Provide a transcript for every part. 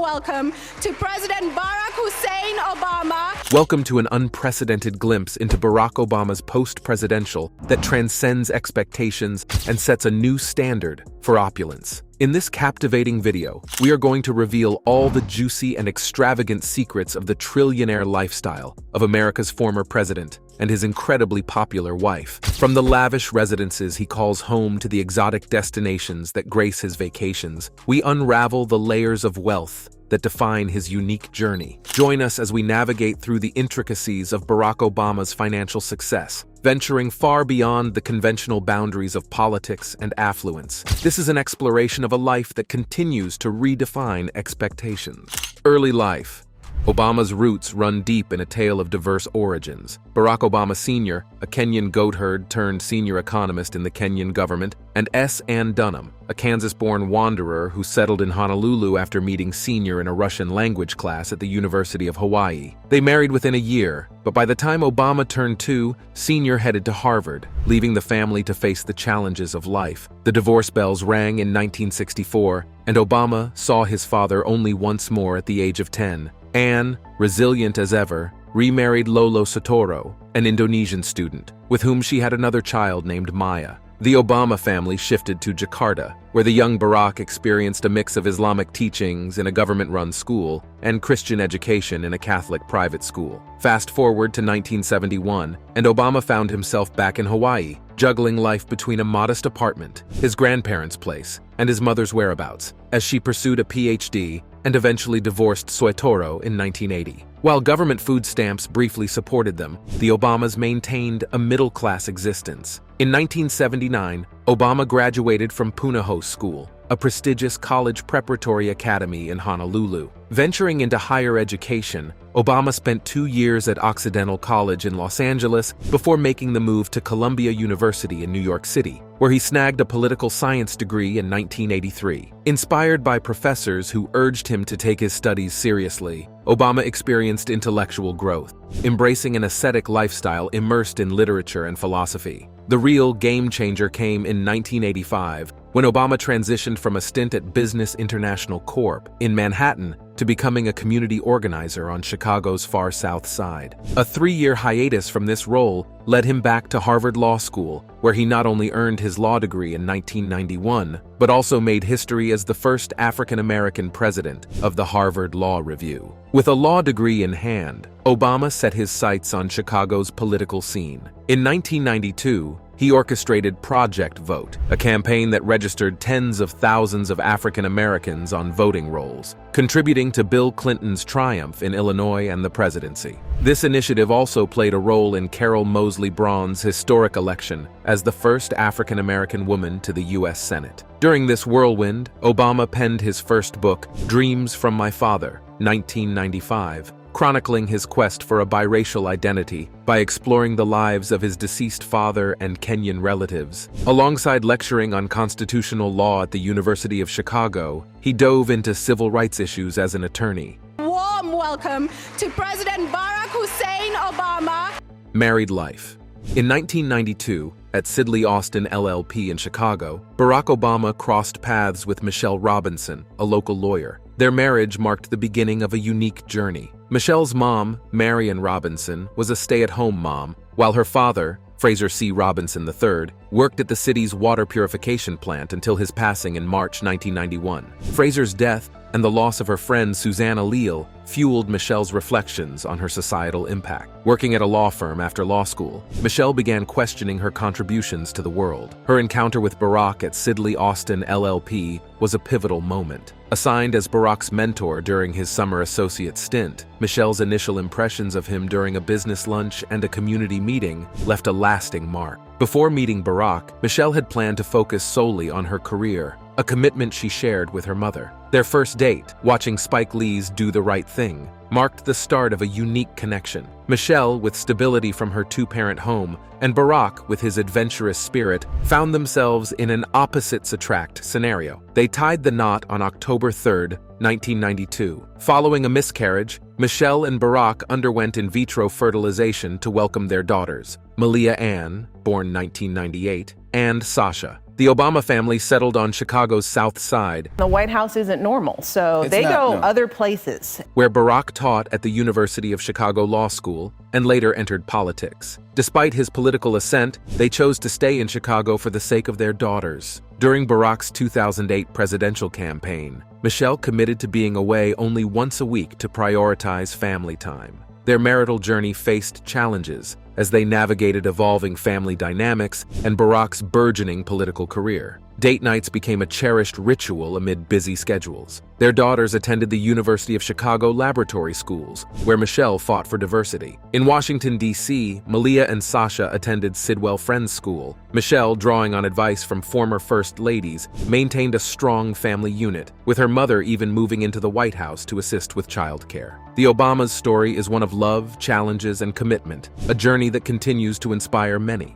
welcome to President Barack Hussein Obama. Welcome to an unprecedented glimpse into Barack Obama's post-presidential that transcends expectations and sets a new standard for opulence. In this captivating video, we are going to reveal all the juicy and extravagant secrets of the trillionaire lifestyle of America's former president and his incredibly popular wife. From the lavish residences he calls home to the exotic destinations that grace his vacations, we unravel the layers of wealth that define his unique journey. Join us as we navigate through the intricacies of Barack Obama's financial success, venturing far beyond the conventional boundaries of politics and affluence. This is an exploration of a life that continues to redefine expectations. Early life. Obama's roots run deep in a tale of diverse origins. Barack Obama Sr., a Kenyan goatherd turned senior economist in the Kenyan government, and S. Ann Dunham, a Kansas-born wanderer who settled in Honolulu after meeting Sr. in a Russian language class at the University of Hawaii. They married within a year, but by the time Obama turned 2, Sr. headed to Harvard, leaving the family to face the challenges of life. The divorce bells rang in 1964, and Obama saw his father only once more at the age of 10. Anne, resilient as ever, remarried Lolo Sotoro, an Indonesian student, with whom she had another child named Maya. The Obama family shifted to Jakarta, where the young Barack experienced a mix of Islamic teachings in a government-run school and Christian education in a Catholic private school. Fast forward to 1971, and Obama found himself back in Hawaii, juggling life between a modest apartment, his grandparents' place, and his mother's whereabouts, as she pursued a PhD and eventually divorced Soetoro in 1980. While government food stamps briefly supported them, the Obamas maintained a middle-class existence. In 1979, Obama graduated from Punahou School, a prestigious college preparatory academy in Honolulu. Venturing into higher education, Obama spent 2 years at Occidental College in Los Angeles before making the move to Columbia University in New York City, where he snagged a political science degree in 1983. Inspired by professors who urged him to take his studies seriously, Obama experienced intellectual growth, embracing an ascetic lifestyle immersed in literature and philosophy. The real game changer came in 1985, when Obama transitioned from a stint at Business International Corp. in Manhattan to becoming a community organizer on Chicago's far south side. A 3-year hiatus from this role led him back to Harvard Law School, where he not only earned his law degree in 1991, but also made history as the first African-American president of the Harvard Law Review. With a law degree in hand, Obama set his sights on Chicago's political scene. In 1992, he orchestrated Project Vote, a campaign that registered tens of thousands of African Americans on voting rolls, contributing to Bill Clinton's triumph in Illinois and the presidency. This initiative also played a role in Carol Moseley Braun's historic election as the first African American woman to the U.S. Senate. During this whirlwind, Obama penned his first book, Dreams from My Father, 1995, chronicling his quest for a biracial identity by exploring the lives of his deceased father and Kenyan relatives. Alongside lecturing on constitutional law at the University of Chicago, he dove into civil rights issues as an attorney. Warm welcome to President Barack Hussein Obama. Married life. In 1992, at Sidley Austin LLP in Chicago, Barack Obama crossed paths with Michelle Robinson, a local lawyer. Their marriage marked the beginning of a unique journey. Michelle's mom, Marion Robinson, was a stay-at-home mom, while her father, Fraser C. Robinson III, worked at the city's water purification plant until his passing in March 1991. Fraser's death and the loss of her friend Susanna Leal fueled Michelle's reflections on her societal impact. Working at a law firm after law school, Michelle began questioning her contributions to the world. Her encounter with Barack at Sidley Austin LLP was a pivotal moment. Assigned as Barack's mentor during his summer associate stint, Michelle's initial impressions of him during a business lunch and a community meeting left a lasting mark. Before meeting Barack, Michelle had planned to focus solely on her career, a commitment she shared with her mother. Their first date, watching Spike Lee's Do the Right Thing, marked the start of a unique connection. Michelle, with stability from her 2-parent home, and Barack, with his adventurous spirit, found themselves in an opposites-attract scenario. They tied the knot on October 3, 1992. Following a miscarriage, Michelle and Barack underwent in vitro fertilization to welcome their daughters, Malia Ann, born 1998, and Sasha, the Obama family settled on Chicago's South Side, The White House isn't normal, so they go other places. where Barack taught at the University of Chicago Law School and later entered politics. Despite his political ascent, they chose to stay in Chicago for the sake of their daughters. During Barack's 2008 presidential campaign, Michelle committed to being away only once a week to prioritize family time. Their marital journey faced challenges as they navigated evolving family dynamics and Barack's burgeoning political career. Date nights became a cherished ritual amid busy schedules. Their daughters attended the University of Chicago laboratory schools, where Michelle fought for diversity. In Washington, D.C., Malia and Sasha attended Sidwell Friends School. Michelle, drawing on advice from former First Ladies, maintained a strong family unit, with her mother even moving into the White House to assist with childcare. The Obamas' story is one of love, challenges, and commitment, a journey that continues to inspire many.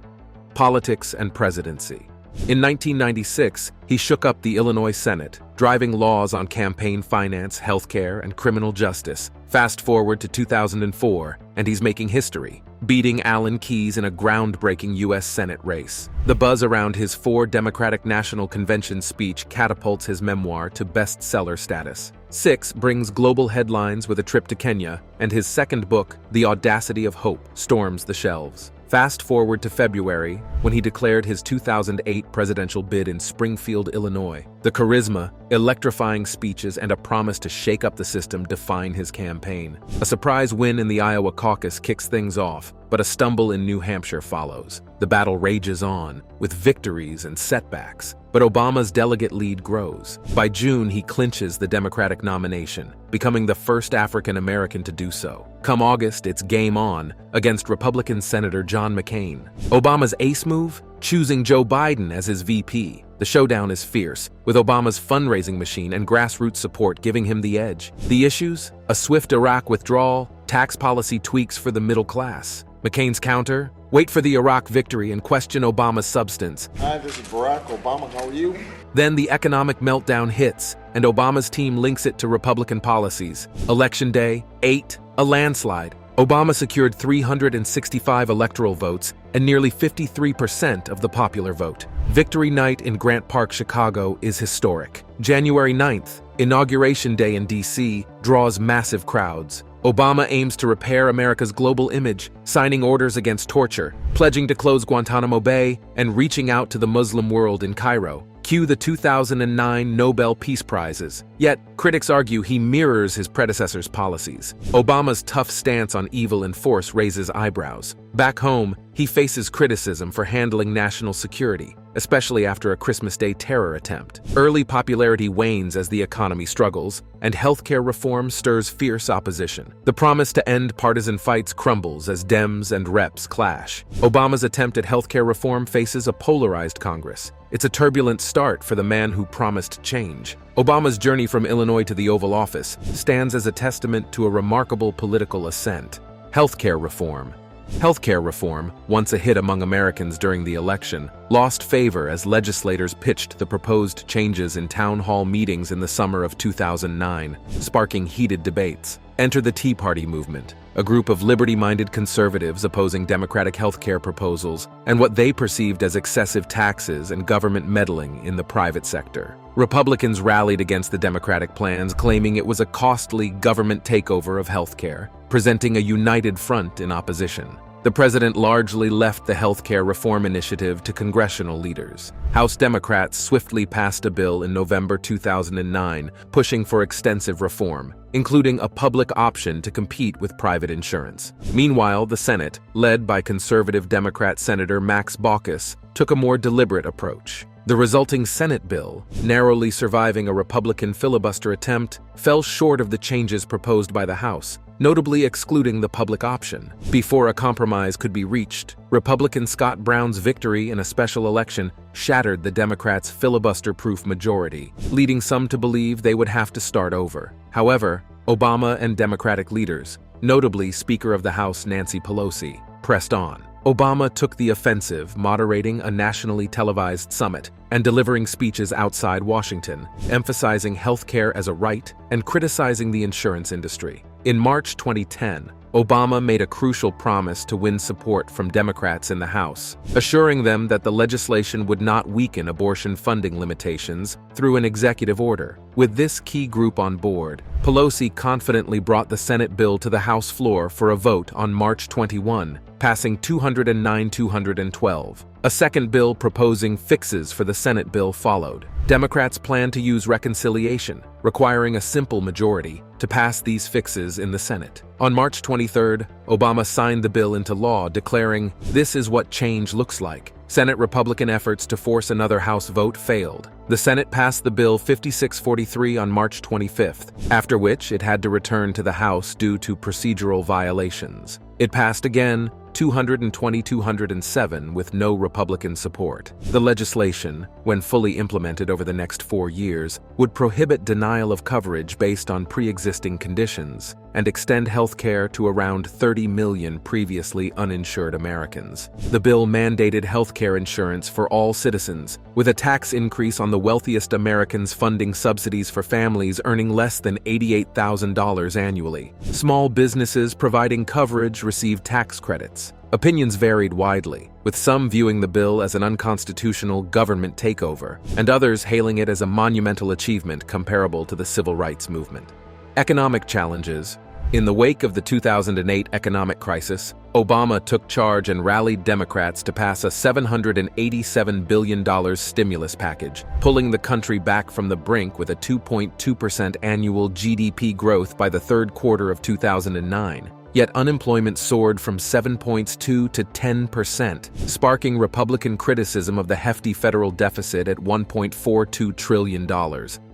Politics and presidency. In 1996, he shook up the Illinois Senate, driving laws on campaign finance, healthcare, and criminal justice. Fast forward to 2004, and he's making history, beating Alan Keyes in a groundbreaking U.S. Senate race. The buzz around his 4 Democratic National Convention speech catapults his memoir to bestseller status. 6 brings global headlines with a trip to Kenya, and his second book, The Audacity of Hope, storms the shelves. Fast forward to February, when he declared his 2008 presidential bid in Springfield, Illinois. The charisma, electrifying speeches, and a promise to shake up the system define his campaign. A surprise win in the Iowa caucus kicks things off, but a stumble in New Hampshire follows. The battle rages on, with victories and setbacks, but Obama's delegate lead grows. By June, he clinches the Democratic nomination, becoming the first African American to do so. Come August, it's game on against Republican Senator John McCain. Obama's ace move? Choosing Joe Biden as his VP. The showdown is fierce, with Obama's fundraising machine and grassroots support giving him the edge. The issues? A swift Iraq withdrawal, tax policy tweaks for the middle class. McCain's counter? Wait for the Iraq victory and question Obama's substance. Hi, this is Barack Obama. How are you? Then the economic meltdown hits, and Obama's team links it to Republican policies. Election Day, 8, a landslide. Obama secured 365 electoral votes and nearly 53% of the popular vote. Victory night in Grant Park, Chicago is historic. January 9th, Inauguration Day in D.C., draws massive crowds. Obama aims to repair America's global image, signing orders against torture, pledging to close Guantanamo Bay, and reaching out to the Muslim world in Cairo. Cue the 2009 Nobel Peace Prizes. Yet, critics argue he mirrors his predecessor's policies. Obama's tough stance on evil and force raises eyebrows. Back home, he faces criticism for handling national security, especially after a Christmas Day terror attempt. Early popularity wanes as the economy struggles, and healthcare reform stirs fierce opposition. The promise to end partisan fights crumbles as Dems and Reps clash. Obama's attempt at healthcare reform faces a polarized Congress. It's a turbulent start for the man who promised change. Obama's journey from Illinois to the Oval Office stands as a testament to a remarkable political ascent. Healthcare reform. Healthcare reform, once a hit among Americans during the election, lost favor as legislators pitched the proposed changes in town hall meetings in the summer of 2009, sparking heated debates. Enter the Tea Party movement, a group of liberty-minded conservatives opposing Democratic healthcare proposals and what they perceived as excessive taxes and government meddling in the private sector. Republicans rallied against the Democratic plans, claiming it was a costly government takeover of healthcare, presenting a united front in opposition. The president largely left the healthcare reform initiative to congressional leaders. House Democrats swiftly passed a bill in November 2009, pushing for extensive reform, including a public option to compete with private insurance. Meanwhile, the Senate, led by conservative Democrat Senator Max Baucus, took a more deliberate approach. The resulting Senate bill, narrowly surviving a Republican filibuster attempt, fell short of the changes proposed by the House, notably excluding the public option. Before a compromise could be reached, Republican Scott Brown's victory in a special election shattered the Democrats' filibuster-proof majority, leading some to believe they would have to start over. However, Obama and Democratic leaders, notably Speaker of the House Nancy Pelosi, pressed on. Obama took the offensive, moderating a nationally televised summit and delivering speeches outside Washington, emphasizing healthcare as a right and criticizing the insurance industry. In March 2010, Obama made a crucial promise to win support from Democrats in the House, assuring them that the legislation would not weaken abortion funding limitations through an executive order. With this key group on board, Pelosi confidently brought the Senate bill to the House floor for a vote on March 21, passing 209-212. A second bill proposing fixes for the Senate bill followed. Democrats plan to use reconciliation, requiring a simple majority, to pass these fixes in the Senate. On March 23, Obama signed the bill into law, declaring, "This is what change looks like." Senate Republican efforts to force another House vote failed. The Senate passed the bill 56-43 on March 25, after which it had to return to the House due to procedural violations. It passed again, 220-207, with no Republican support. The legislation, when fully implemented over the next 4 years, would prohibit denial of coverage based on pre-existing conditions and extend health care to around 30 million previously uninsured Americans. The bill mandated health care insurance for all citizens, with a tax increase on the wealthiest Americans funding subsidies for families earning less than $88,000 annually. Small businesses providing coverage received tax credits. Opinions varied widely, with some viewing the bill as an unconstitutional government takeover, and others hailing it as a monumental achievement comparable to the civil rights movement. Economic challenges. In the wake of the 2008 economic crisis, Obama took charge and rallied Democrats to pass a $787 billion stimulus package, pulling the country back from the brink with a 2.2% annual GDP growth by the third quarter of 2009. Yet unemployment soared from 7.2% to 10%, sparking Republican criticism of the hefty federal deficit at $1.42 trillion.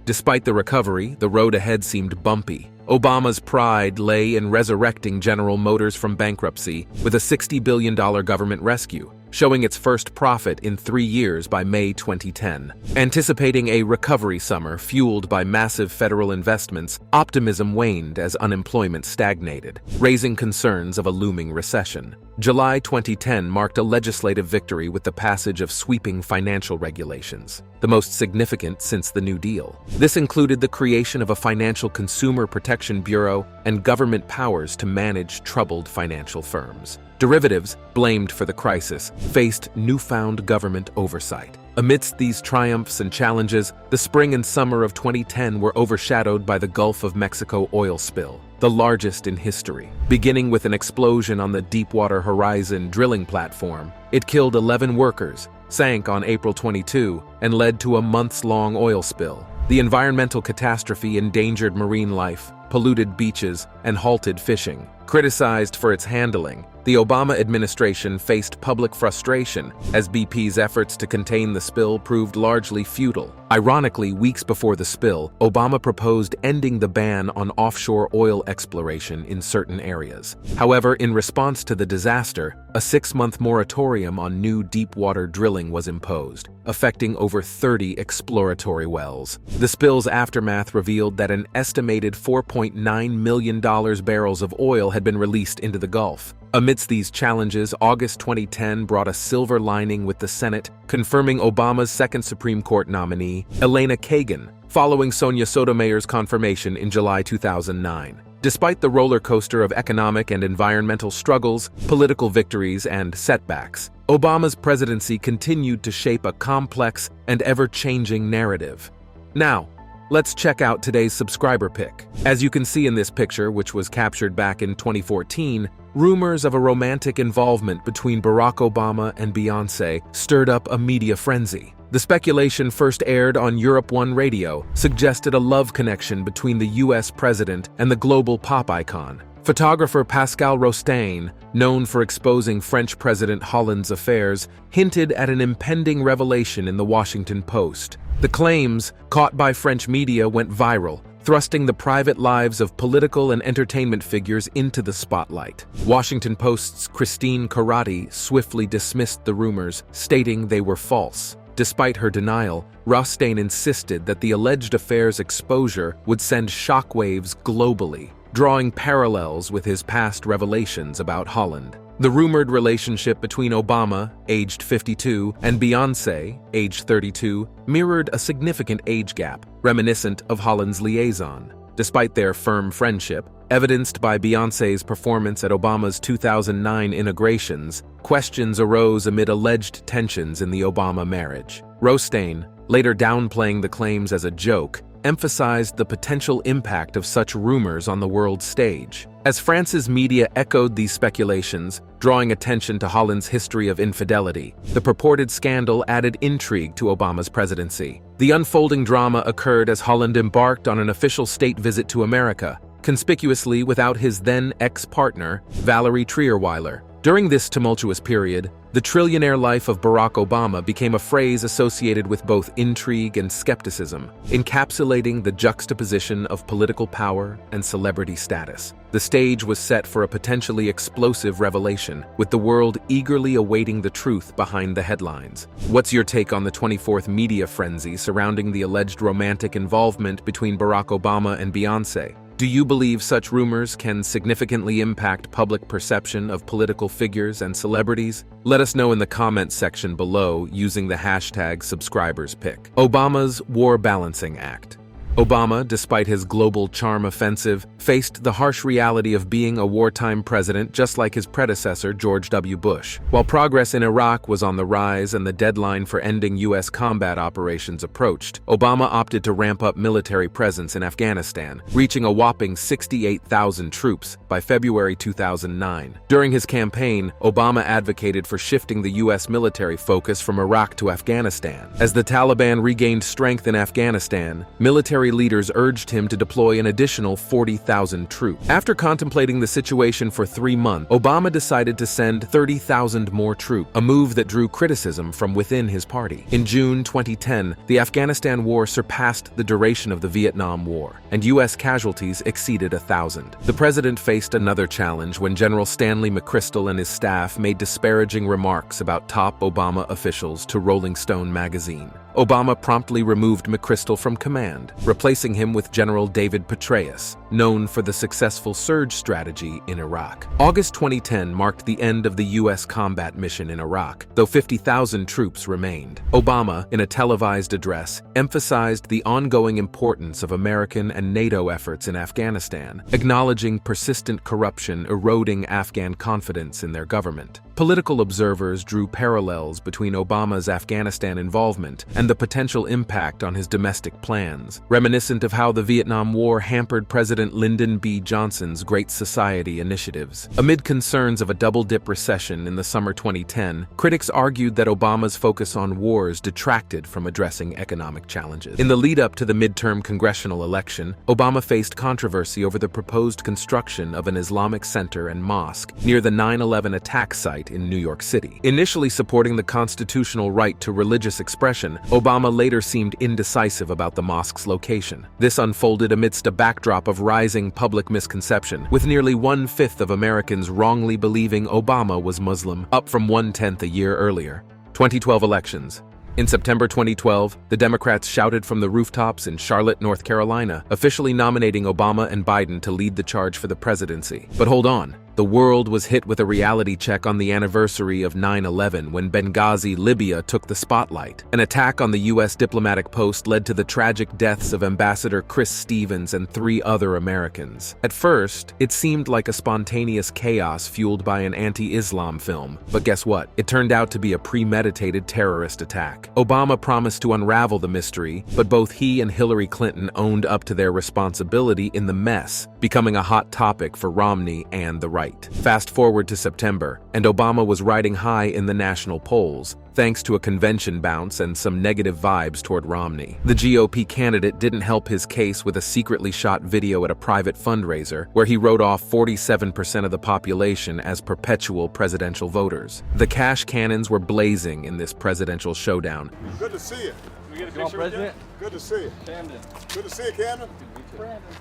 Despite the recovery, the road ahead seemed bumpy. Obama's pride lay in resurrecting General Motors from bankruptcy with a $60 billion government rescue, showing its first profit in 3 years by May 2010. Anticipating a recovery summer fueled by massive federal investments, optimism waned as unemployment stagnated, raising concerns of a looming recession. July 2010 marked a legislative victory with the passage of sweeping financial regulations, the most significant since the New Deal. This included the creation of a Financial Consumer Protection Bureau and government powers to manage troubled financial firms. Derivatives, blamed for the crisis, faced newfound government oversight. Amidst these triumphs and challenges, the spring and summer of 2010 were overshadowed by the Gulf of Mexico oil spill, the largest in history. Beginning with an explosion on the Deepwater Horizon drilling platform, it killed 11 workers, sank on April 22, and led to a months-long oil spill. The environmental catastrophe endangered marine life, polluted beaches, and halted fishing. Criticized for its handling, the Obama administration faced public frustration as BP's efforts to contain the spill proved largely futile. Ironically, weeks before the spill, Obama proposed ending the ban on offshore oil exploration in certain areas. However, in response to the disaster, a 6-month moratorium on new deep-water drilling was imposed, affecting over 30 exploratory wells. The spill's aftermath revealed that an estimated $4.9 million barrels of oil had been released into the Gulf. Amidst these challenges, August 2010 brought a silver lining with the Senate, confirming Obama's second Supreme Court nominee, Elena Kagan, following Sonia Sotomayor's confirmation in July 2009. Despite the roller coaster of economic and environmental struggles, political victories, and setbacks, Obama's presidency continued to shape a complex and ever-changing narrative. Now, let's check out today's subscriber pick. As you can see in this picture, which was captured back in 2014, rumors of a romantic involvement between Barack Obama and Beyoncé stirred up a media frenzy. The speculation first aired on Europe 1 radio, suggested a love connection between the US president and the global pop icon. Photographer Pascal Rostaing, known for exposing French President Hollande's affairs, hinted at an impending revelation in the Washington Post. The claims, caught by French media, went viral, thrusting the private lives of political and entertainment figures into the spotlight. Washington Post's Christine Carati swiftly dismissed the rumors, stating they were false. Despite her denial, Rostaing insisted that the alleged affair's exposure would send shockwaves globally, drawing parallels with his past revelations about Hollande. The rumored relationship between Obama, aged 52, and Beyoncé, aged 32, mirrored a significant age gap, reminiscent of Hollande's liaison. Despite their firm friendship, evidenced by Beyoncé's performance at Obama's 2009 inaugurations, questions arose amid alleged tensions in the Obama marriage. Rostein, later downplaying the claims as a joke, emphasized the potential impact of such rumors on the world stage. As France's media echoed these speculations, drawing attention to Holland's history of infidelity, the purported scandal added intrigue to Obama's presidency. The unfolding drama occurred as Holland embarked on an official state visit to America, conspicuously without his then ex-partner, Valerie Trierweiler. During this tumultuous period, the trillionaire life of Barack Obama became a phrase associated with both intrigue and skepticism, encapsulating the juxtaposition of political power and celebrity status. The stage was set for a potentially explosive revelation, with the world eagerly awaiting the truth behind the headlines. What's your take on the 24th media frenzy surrounding the alleged romantic involvement between Barack Obama and Beyoncé? Do you believe such rumors can significantly impact public perception of political figures and celebrities? Let us know in the comments section below using the hashtag #subscriberspick. Obama's War Balancing Act. Obama, despite his global charm offensive, faced the harsh reality of being a wartime president just like his predecessor, George W. Bush. While progress in Iraq was on the rise and the deadline for ending U.S. combat operations approached, Obama opted to ramp up military presence in Afghanistan, reaching a whopping 68,000 troops by February 2009. During his campaign, Obama advocated for shifting the U.S. military focus from Iraq to Afghanistan. As the Taliban regained strength in Afghanistan, military leaders urged him to deploy an additional 40,000 troops. After contemplating the situation for 3 months, Obama decided to send 30,000 more troops, a move that drew criticism from within his party. In June 2010, the Afghanistan war surpassed the duration of the Vietnam War, and U.S. casualties exceeded 1,000. The president faced another challenge when General Stanley McChrystal and his staff made disparaging remarks about top Obama officials to Rolling Stone magazine. Obama promptly removed McChrystal from command, replacing him with General David Petraeus, known for the successful surge strategy in Iraq. August 2010 marked the end of the U.S. combat mission in Iraq, though 50,000 troops remained. Obama, in a televised address, emphasized the ongoing importance of American and NATO efforts in Afghanistan, acknowledging persistent corruption eroding Afghan confidence in their government. Political observers drew parallels between Obama's Afghanistan involvement and the potential impact on his domestic plans, reminiscent of how the Vietnam War hampered President Lyndon B. Johnson's Great Society initiatives. Amid concerns of a double-dip recession in the summer 2010, critics argued that Obama's focus on wars detracted from addressing economic challenges. In the lead-up to the midterm congressional election, Obama faced controversy over the proposed construction of an Islamic center and mosque near the 9/11 attack site in New York City. Initially supporting the constitutional right to religious expression, Obama later seemed indecisive about the mosque's location. This unfolded amidst a backdrop of rising public misconception, with nearly 1/5 of Americans wrongly believing Obama was Muslim, up from 1/10 a year earlier. 2012 elections. In September 2012, the Democrats shouted from the rooftops in Charlotte, North Carolina, officially nominating Obama and Biden to lead the charge for the presidency. But hold on. The world was hit with a reality check on the anniversary of 9/11 when Benghazi, Libya took the spotlight. An attack on the U.S. diplomatic post led to the tragic deaths of Ambassador Chris Stevens and 3 other Americans. At first, it seemed like a spontaneous chaos fueled by an anti-Islam film. But guess what? It turned out to be a premeditated terrorist attack. Obama promised to unravel the mystery, but both he and Hillary Clinton owned up to their responsibility in the mess, becoming a hot topic for Romney and the right. Fast forward to September, and Obama was riding high in the national polls, thanks to a convention bounce and some negative vibes toward Romney. The GOP candidate didn't help his case with a secretly shot video at a private fundraiser, where he wrote off 47% of the population as perpetual presidential voters. The cash cannons were blazing in this presidential showdown. Good to see you. Can we get a picture with you? Good to see you. Camden. Good to see you, Camden.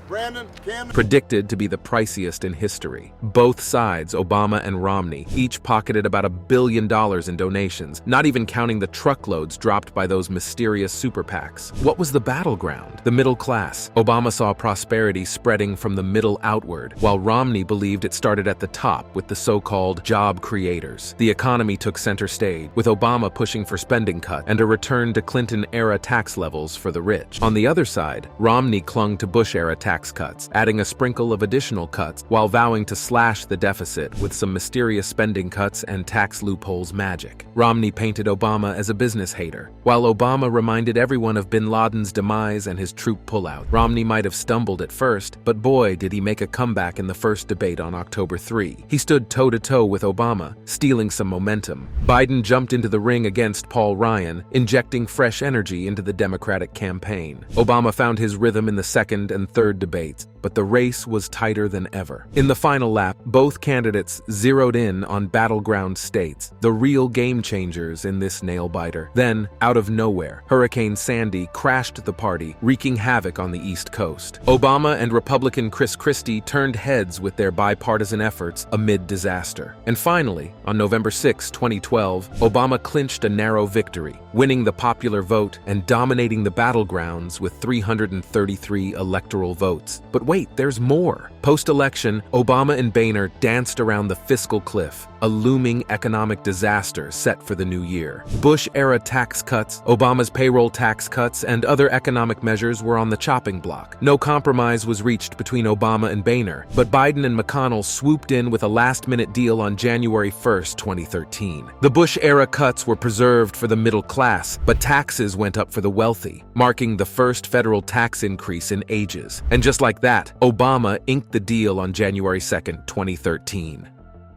Brandon, Camden. Predicted to be the priciest in history. Both sides, Obama and Romney, each pocketed about $1 billion in donations, not even counting the truckloads dropped by those mysterious super PACs. What was the battleground? The middle class. Obama saw prosperity spreading from the middle outward, while Romney believed it started at the top with the so-called job creators. The economy took center stage, with Obama pushing for spending cuts and a return to Clinton-era tax levels for the rich. On the other side, Romney clung to Bush-era tax cuts, adding a sprinkle of additional cuts while vowing to slash the deficit with some mysterious spending cuts and tax loopholes magic. Romney painted Obama as a business hater, while Obama reminded everyone of bin Laden's demise and his troop pullout. Romney might have stumbled at first, but boy did he make a comeback in the first debate on October 3. He stood toe-to-toe with Obama, stealing some momentum. Biden jumped into the ring against Paul Ryan, injecting fresh energy into the Democratic campaign. Obama found his rhythm in the second and third debates, but the race was tighter than ever. In the final lap, both candidates zeroed in on battleground states, the real game changers in this nail-biter. Then, out of nowhere, Hurricane Sandy crashed the party, wreaking havoc on the East Coast. Obama and Republican Chris Christie turned heads with their bipartisan efforts amid disaster. And finally, on November 6, 2012, Obama clinched a narrow victory, winning the popular vote and dominating the battlegrounds with 333 electoral votes. But wait, there's more. Post-election, Obama and Boehner danced around the fiscal cliff, a looming economic disaster set for the new year. Bush-era tax cuts, Obama's payroll tax cuts, and other economic measures were on the chopping block. No compromise was reached between Obama and Boehner, but Biden and McConnell swooped in with a last-minute deal on January 1, 2013. The Bush-era cuts were preserved for the middle class, but taxes went up for the wealthy, marking the first federal tax increase in ages. And just like that, Obama inked the deal on January 2, 2013.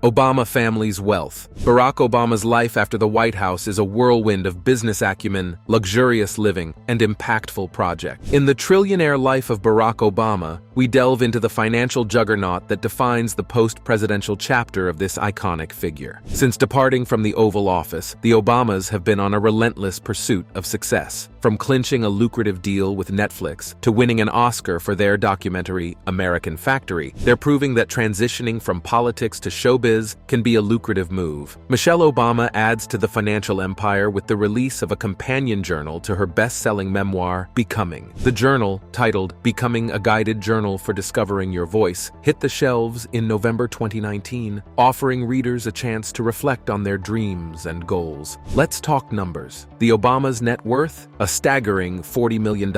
Obama family's wealth. Barack Obama's life after the White House is a whirlwind of business acumen, luxurious living, and impactful projects. In the trillionaire life of Barack Obama, we delve into the financial juggernaut that defines the post-presidential chapter of this iconic figure. Since departing from the Oval Office, the Obamas have been on a relentless pursuit of success. From clinching a lucrative deal with Netflix to winning an Oscar for their documentary, American Factory, they're proving that transitioning from politics to showbiz can be a lucrative move. Michelle Obama adds to the financial empire with the release of a companion journal to her best-selling memoir, Becoming. The journal, titled Becoming a Guided Journal for Discovering Your Voice, hit the shelves in November 2019, offering readers a chance to reflect on their dreams and goals. Let's talk numbers. The Obamas' net worth? A staggering $40 million.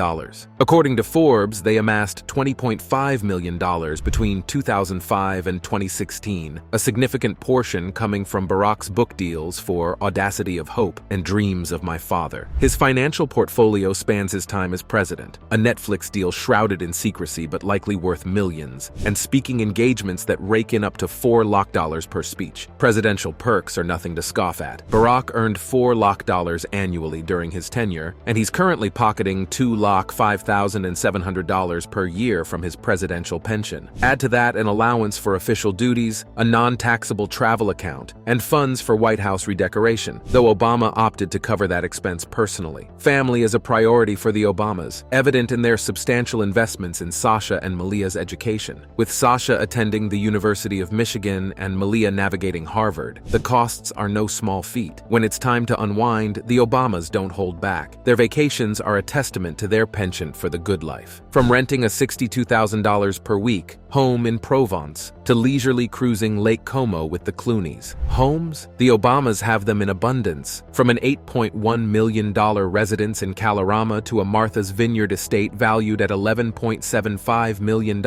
According to Forbes, they amassed $20.5 million between 2005 and 2016, a significant portion coming from Barack's book deals for Audacity of Hope and Dreams of My Father. His financial portfolio spans his time as president, a Netflix deal shrouded in secrecy but likely worth millions, and speaking engagements that rake in up to $4 per speech. Presidential perks are nothing to scoff at. Barack earned $4 annually during his tenure, and he's currently pocketing $5,700 per year from his presidential pension. Add to that an allowance for official duties, a non-taxable travel account, and funds for White House redecoration, though Obama opted to cover that expense personally. Family is a priority for the Obamas, evident in their substantial investments in Sasha and Malia's education. With Sasha attending the University of Michigan and Malia navigating Harvard, the costs are no small feat. When it's time to unwind, the Obamas don't hold back. Their vacations are a testament to their penchant for the good life. From renting a $62,000 per week home in Provence to leisurely cruising Lake Como with the Clooneys. Homes? The Obamas have them in abundance. From an $8.1 million residence in Kalorama to a Martha's Vineyard estate valued at $11.75 million,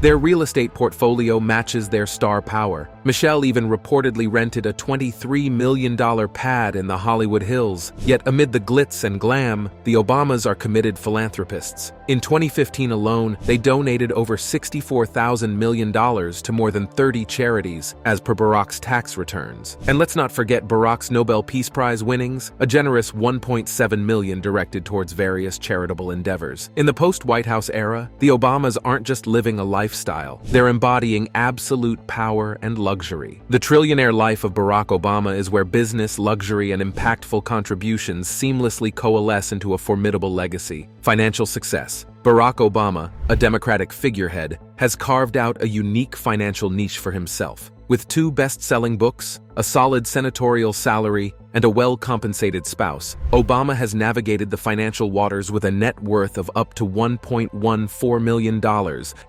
their real estate portfolio matches their star power. Michelle even reportedly rented a $23 million pad in the Hollywood Hills. Yet amid the glitz and glam, the Obamas are committed philanthropists. In 2015 alone, they donated over $64,000 million to more than 30 charities, as per Barack's tax returns. And let's not forget Barack's Nobel Peace Prize winnings, a generous $1.7 million directed towards various charitable endeavors. In the post-White House era, the Obamas aren't just living a lifestyle, they're embodying absolute power and luxury. The trillionaire life of Barack Obama is where business, luxury, and impactful contributions seamlessly coalesce into a formidable legacy. Financial success. Barack Obama, a Democratic figurehead, has carved out a unique financial niche for himself. With 2 best-selling books, a solid senatorial salary, and a well-compensated spouse, Obama has navigated the financial waters with a net worth of up to $1.14 million,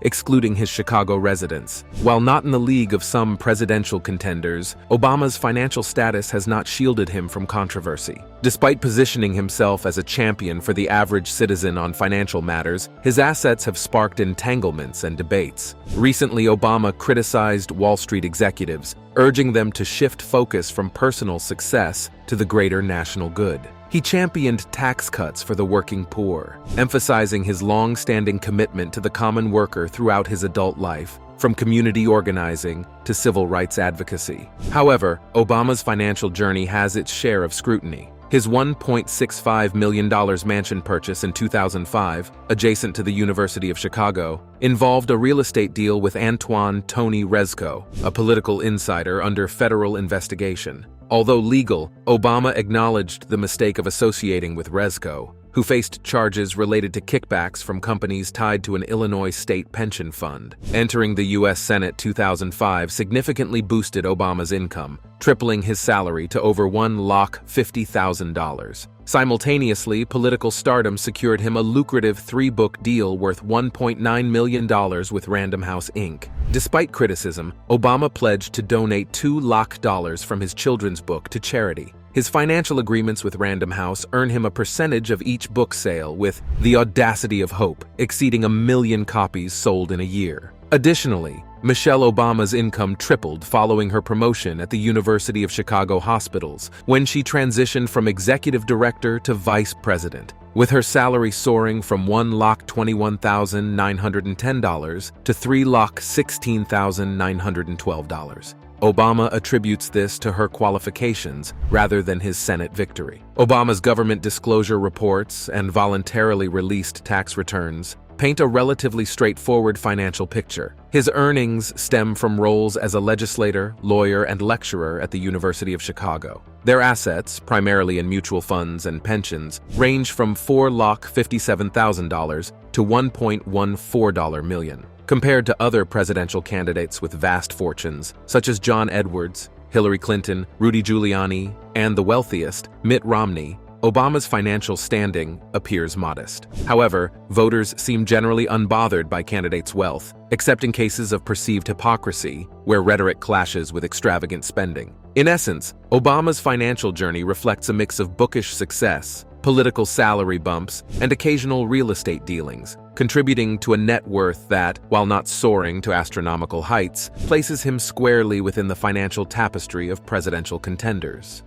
excluding his Chicago residence. While not in the league of some presidential contenders, Obama's financial status has not shielded him from controversy. Despite positioning himself as a champion for the average citizen on financial matters, his assets have sparked entanglements and debates. Recently, Obama criticized Wall Street executives, urging them to shift focus from personal success to the greater national good. He championed tax cuts for the working poor, emphasizing his long-standing commitment to the common worker throughout his adult life, from community organizing to civil rights advocacy. However, Obama's financial journey has its share of scrutiny. His $1.65 million mansion purchase in 2005, adjacent to the University of Chicago, involved a real estate deal with Antoine Tony Rezko, a political insider under federal investigation. Although legal, Obama acknowledged the mistake of associating with Rezko, who faced charges related to kickbacks from companies tied to an Illinois state pension fund. Entering the U.S. Senate 2005 significantly boosted Obama's income, tripling his salary to over $150,000. Simultaneously, political stardom secured him a lucrative 3-book deal worth $1.9 million with Random House Inc. Despite criticism, Obama pledged to donate $2 from his children's book to charity. His financial agreements with Random House earn him a percentage of each book sale, with The Audacity of Hope exceeding 1 million copies sold in a year. Additionally, Michelle Obama's income tripled following her promotion at the University of Chicago hospitals, when she transitioned from executive director to vice president, with her salary soaring from $1,21,910 to $3,16,912. Obama attributes this to her qualifications rather than his Senate victory. Obama's government disclosure reports and voluntarily released tax returns paint a relatively straightforward financial picture. His earnings stem from roles as a legislator, lawyer, and lecturer at the University of Chicago. Their assets, primarily in mutual funds and pensions, range from $4,57,000 to $1.14 million. Compared to other presidential candidates with vast fortunes, such as John Edwards, Hillary Clinton, Rudy Giuliani, and the wealthiest, Mitt Romney, Obama's financial standing appears modest. However, voters seem generally unbothered by candidates' wealth, except in cases of perceived hypocrisy, where rhetoric clashes with extravagant spending. In essence, Obama's financial journey reflects a mix of bookish success, political salary bumps, and occasional real estate dealings, contributing to a net worth that, while not soaring to astronomical heights, places him squarely within the financial tapestry of presidential contenders.